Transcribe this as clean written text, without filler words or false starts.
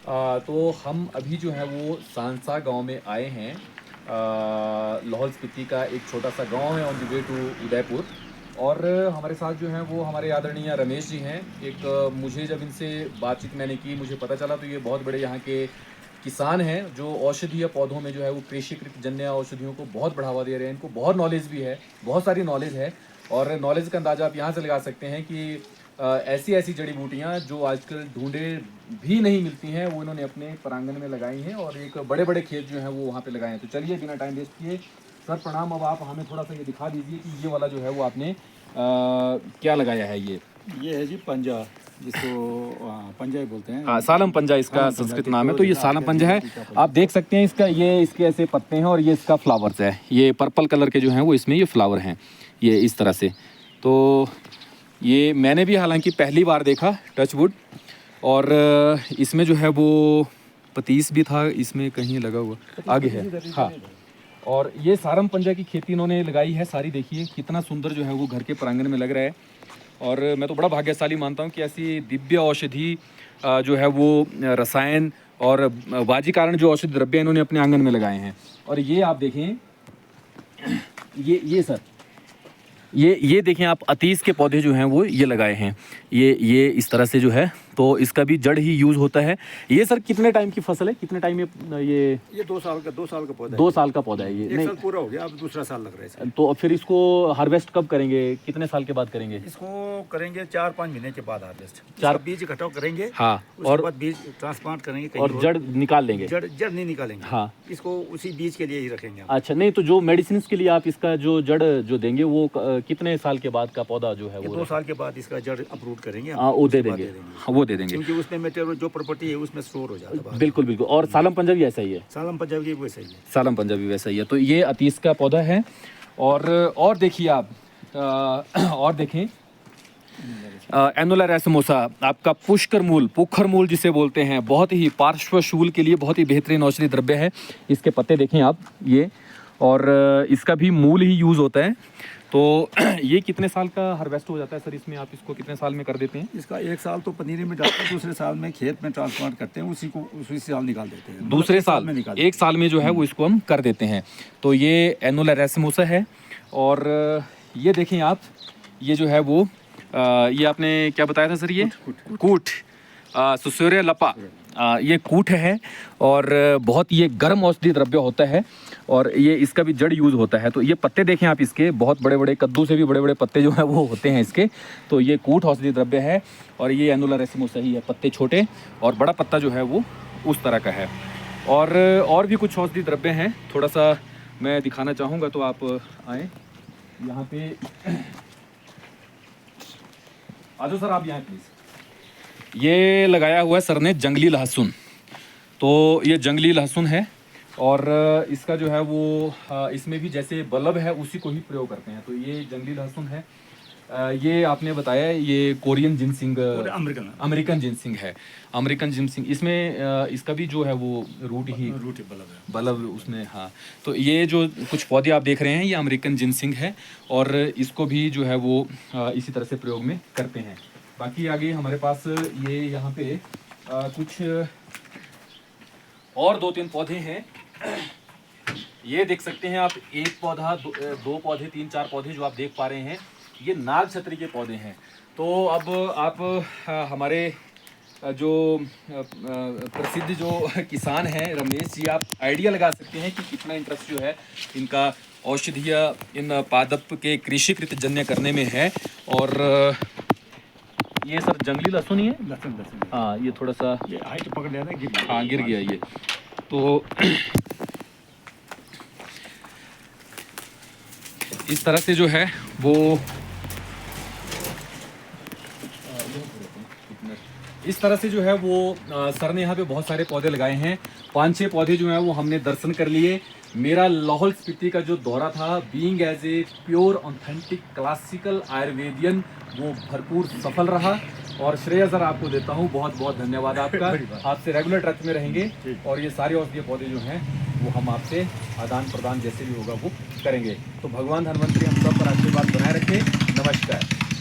तो हम अभी जो है वो सांसा गांव में आए हैं। लाहौल स्पीति का एक छोटा सा गांव है on the way to Udaipur. और हमारे साथ जो हैं वो हमारे आदरणीय रमेश जी हैं। एक मुझे जब इनसे बातचीत मैंने की, मुझे पता चला तो ये बहुत बड़े यहाँ के किसान हैं जो औषधीय पौधों में जो है वो कृषिकृत जन्य औषधियों को बहुत बढ़ावा दे रहे हैं। इनको बहुत नॉलेज भी है, बहुत सारी नॉलेज है। और नॉलेज का अंदाज़ा आप यहाँ से लगा सकते हैं कि ऐसी ऐसी जड़ी बूटियाँ जो आजकल ढूंढे भी नहीं मिलती हैं, वो इन्होंने अपने प्रांगण में लगाई हैं और एक बड़े बड़े खेत जो हैं वो वहाँ पे लगाए हैं। तो चलिए बिना टाइम वेस्ट किए सर प्रणाम, अब आप हमें थोड़ा सा ये दिखा दीजिए कि ये वाला जो है वो आपने क्या लगाया है। ये है जी पंजा, जिसको पंजा ही बोलते हैं। हाँ, सालम पंजा इसका संस्कृत नाम है। तो ये सालम पंजा है, आप देख सकते हैं इसका, ये इसके ऐसे पत्ते हैं और ये इसका फ्लावर्स है। ये पर्पल कलर के जो हैं वो इसमें ये फ्लावर हैं, ये इस तरह से। तो ये मैंने भी हालांकि पहली बार देखा, टच वुड। और इसमें जो है वो पतीस भी था इसमें कहीं लगा हुआ, आगे है। हाँ, और ये सारम पंजा की खेती इन्होंने लगाई है सारी। देखिए कितना सुंदर जो है वो घर के प्रांगण में लग रहा है। और मैं तो बड़ा भाग्यशाली मानता हूँ कि ऐसी दिव्य औषधि जो है वो रसायन और वाजी कारण जो औषधि द्रव्य इन्होंने अपने आंगन में लगाए हैं। और ये आप देखें, ये सर, ये देखें आप, अतीस के पौधे जो हैं वो ये लगाए हैं। ये इस तरह से जो है, तो इसका भी जड़ ही यूज़ होता है। ये सर कितने टाइम की फसल है, कितने टाइम में ये 2 साल का पौधा है। 2 साल का पौधा है ये। एक साल पूरा हो गया, अब दूसरा साल लग रहा है इसका। तो फिर इसको हार्वेस्ट कब करेंगे, कितने साल के बाद करेंगे? इसको करेंगे 4-5 महीने के बाद हार्वेस्ट। 4 बीज इकट्ठा करेंगे। हाँ, और बाद बीज ट्रांसप्लांट करेंगे कहीं और जड़ निकाल लेंगे। जड़ नहीं निकालेंगे। हाँ, इसको उसी बीज के लिए ही रखेंगे। अच्छा, नहीं तो जो मेडिसिन के लिए आप इसका जो जड़ जो देंगे वो कितने साल के बाद का पौधा जो है वो? 2 साल के बाद इसका जड़ अप्रूव करेंगे। हाँ, वो दे देंगे। हाँ, वो दे देंगे, क्योंकि उसमें मटेरियल जो प्रॉपर्टी है उसमें स्टोर हो जाता है। बिल्कुल बिल्कुल। और सालम पंजाबी ऐसा ही है? सालम पंजाबी वैसा ही है। सालम पंजाबी वैसा ही है। तो ये अतीस का पौधा है। और देखिए आप, और देखें, एनुला रेसमोसा, आपका पुष्कर मूल, पुखर मूल जिसे बोलते हैं, बहुत ही पार्श्वशूल के लिए बहुत ही बेहतरीन औषधि द्रव्य है। इसके पत्ते देखें आप, ये, और इसका भी मूल ही यूज़ होता है। तो ये कितने साल का हार्वेस्ट हो जाता है सर इसमें? आप इसको कितने साल में कर देते हैं? इसका 1 साल तो पनीरी में डालते हैं, दूसरे साल में खेत में ट्रांसप्लांट करते हैं, उसी साल निकाल देते हैं। दूसरे साल में 1 साल में जो है वो इसको हम कर देते हैं। तो ये एनुला रेसमोसा है। और ये देखें आप, ये जो है वो ये आपने क्या बताया था सर? ये कूट, सुसुरिया लपा, ये कूट है। और बहुत ये गर्म औषधि द्रव्य होता है और ये इसका भी जड़ यूज़ होता है। तो ये पत्ते देखें आप, इसके बहुत बड़े बड़े, कद्दू से भी बड़े बड़े पत्ते जो है वो होते हैं इसके। तो ये कूट औषधि द्रव्य है। और ये एनुला रेसमोसा ही है, पत्ते छोटे और बड़ा पत्ता जो है वो उस तरह का है। और भी कुछ औषधि द्रव्य हैं, थोड़ा सा मैं दिखाना चाहूँगा, तो आप आएँ यहाँ पे। आ जाओ सर आप यहाँ प्लीज़। ये लगाया हुआ है सर ने जंगली लहसुन। तो ये जंगली लहसुन है और इसका जो है वो इसमें भी जैसे बल्ब है उसी को ही प्रयोग करते हैं। तो ये जंगली लहसुन है। ये आपने बताया ये कोरियन जिनसिंग, अमेरिकन जिनसिंग है। अमेरिकन जिनसिंग, इसमें इसका भी जो है वो रूट बल्ब उसमें। हाँ, तो ये जो कुछ पौधे आप देख रहे हैं ये अमेरिकन जिनसिंग है और इसको भी जो है वो इसी तरह से प्रयोग में करते हैं। बाकी आगे हमारे पास ये यहाँ पे कुछ और 2-3 पौधे हैं। ये देख सकते हैं आप, 1 पौधा, 2 पौधे, 3-4 पौधे जो आप देख पा रहे हैं, ये नाग छतरी के पौधे हैं। तो अब आप हमारे जो प्रसिद्ध जो किसान हैं रमेश जी, आप आइडिया लगा सकते हैं कि कितना इंटरेस्ट जो है इनका औषधीय इन पादप के कृषिकृत जन्य करने में है। और ये सर जंगली लहसुन ही है। लहसुन हाँ, ये थोड़ा सा ये हाइट पकड़ लिया था, गिर गया। हाँ, गिर गया ये। तो इस तरह से जो है वो इस तरह से जो है वो सर ने यहाँ पे बहुत सारे पौधे लगाए हैं। 5-6 पौधे जो हैं वो हमने दर्शन कर लिए। मेरा लाहौल स्पीति का जो दौरा था, being as a pure authentic classical Ayurvedian, वो भरपूर सफल रहा। और श्रेय सर आपको देता हूँ, बहुत बहुत धन्यवाद आपका। आपसे रेगुलर टच में रहेंगे और ये सारे औषधीय पौधे जो हैं वो हम आपसे आदान प्रदान जैसे भी होगा वो करेंगे। तो भगवान धन्वंतरी हम सब पर आशीर्वाद बनाए रखें। नमस्कार।